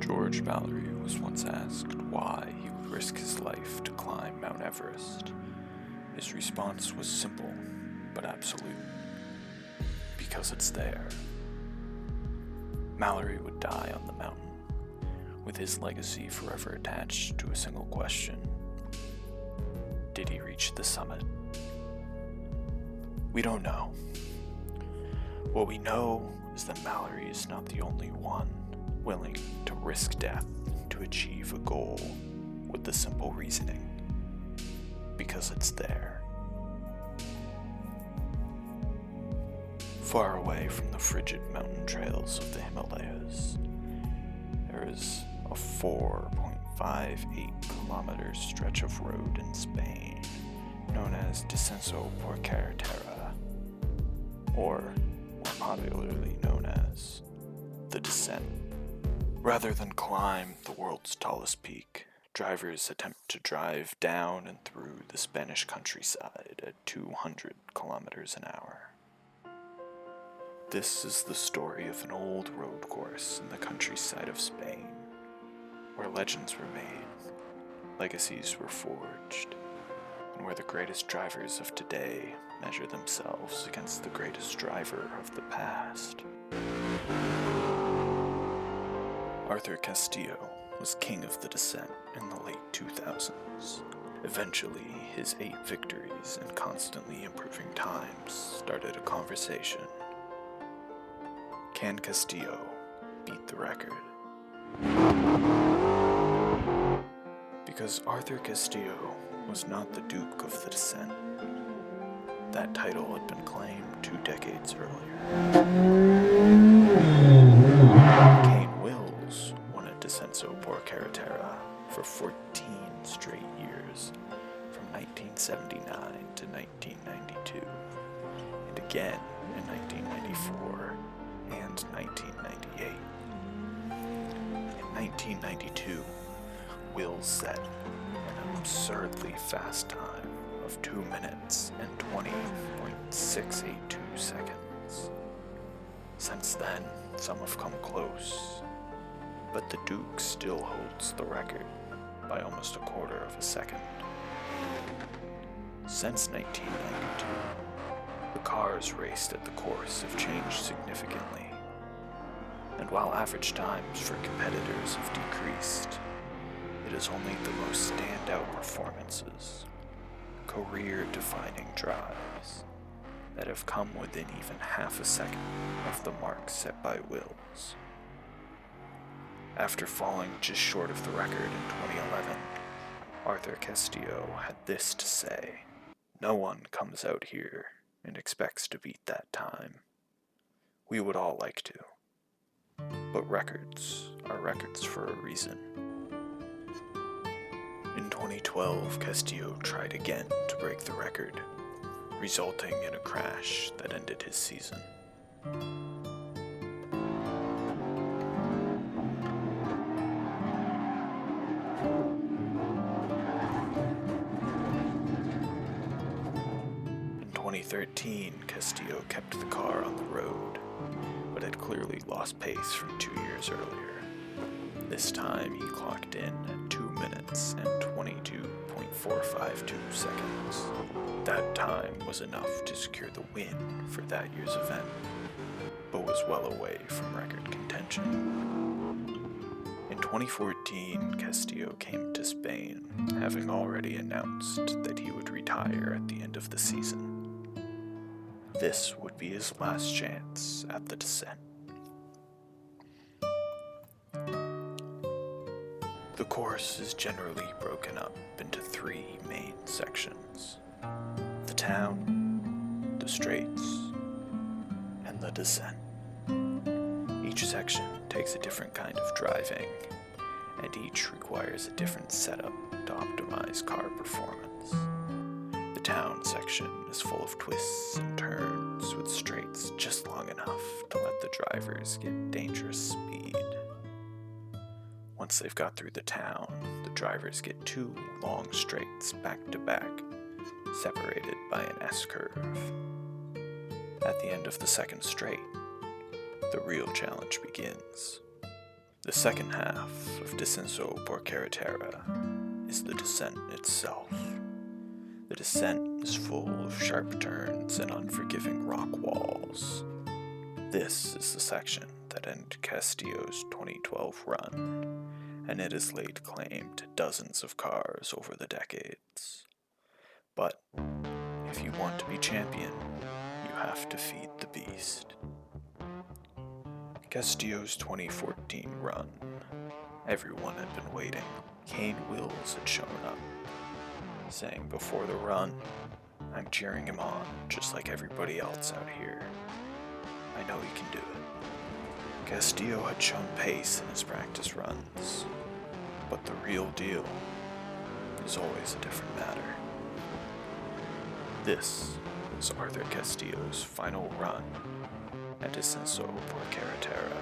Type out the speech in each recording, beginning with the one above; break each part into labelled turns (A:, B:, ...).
A: George Mallory was once asked why he would risk his life to climb Mount Everest. His response was simple but absolute. Because it's there. Mallory would die on the mountain, with his legacy forever attached to a single question. Did he reach the summit? We don't know. What we know is that Mallory is not the only one willing to risk death to achieve a goal with the simple reasoning, because it's there. Far away from the frigid mountain trails of the Himalayas, there is a 4.58 kilometer stretch of road in Spain known as Descenso por Carretera, or more popularly known as the Descent. Rather than climb the world's tallest peak, drivers attempt to drive down and through the Spanish countryside at 200 kilometers an hour. This is the story of an old road course in the countryside of Spain, where legends were made, legacies were forged, and where the greatest drivers of today measure themselves against the greatest driver of the past. Arthur Castillo was king of the Descent in the late 2000s. Eventually, his 8 victories and constantly improving times started a conversation. Can Castillo beat the record? Because Arthur Castillo was not the Duke of the Descent. That title had been claimed 2 decades earlier. Kane Wills won at Descenso por Carretera for 14 straight years, from 1979 to 1992, and again in 1994 and 1998. In 1992, Wills set an absurdly fast time of 2 minutes and 20.682 seconds. Since then, some have come close, but the Duke still holds the record by almost a quarter of a second. Since 1992, the cars raced at the course have changed significantly, and while average times for competitors have decreased, it is only the most standout performances, career-defining drives, that have come within even half a second of the mark set by Wills. After falling just short of the record in 2011, Arthur Castillo had this to say: "No one comes out here and expects to beat that time. We would all like to. But records are records for a reason." In 2012, Castillo tried again to break the record, resulting in a crash that ended his season. In 2013, Castillo kept the car on the road, but had clearly lost pace from 2 years earlier. This time he clocked in at 2 minutes and 22.452 seconds. That time was enough to secure the win for that year's event, but was well away from record contention. In 2014, Castillo came to Spain, having already announced that he would retire at the end of the season. This would be his last chance at the Descent. The course is generally broken up into 3 main sections: the town, the straights, and the descent. Each section takes a different kind of driving, and each requires a different setup to optimize car performance. The town section is full of twists and turns with straights just long enough to let the drivers get dangerous speed. Once they've got through the town, the drivers get 2 long straights back to back, separated by an S-curve. At the end of the second straight, the real challenge begins. The second half of Descenso por Carretera is the descent itself. The descent is full of sharp turns and unforgiving rock walls. This is the section that ended Castillo's 2012 run, and it has laid claim to dozens of cars over the decades. But if you want to be champion, you have to feed the beast. Castillo's 2014 run. Everyone had been waiting. Kane Wills had shown up, saying before the run, "I'm cheering him on, just like everybody else out here. I know he can do it." Castillo had shown pace in his practice runs, but the real deal is always a different matter. This was Arthur Castillo's final run at Descenso por Carretera.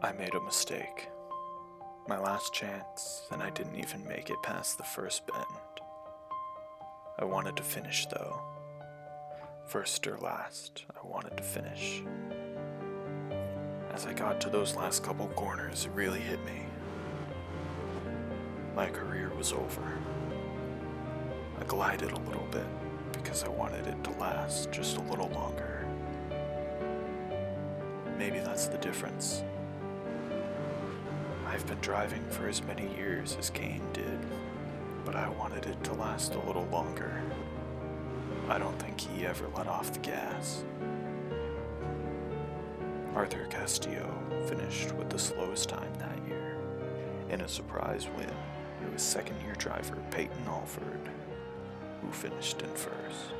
A: I made a mistake. My last chance, and I didn't even make it past the first bend. I wanted to finish though. First or last, I wanted to finish. As I got to those last couple corners, it really hit me. My career was over. I glided a little bit because I wanted it to last just a little longer. Maybe that's the difference. I've been driving for as many years as Kane did, but I wanted it to last a little longer. I don't think he ever let off the gas. Arthur Castillo finished with the slowest time that year. In a surprise win, it was second-year driver Peyton Alford who finished in first.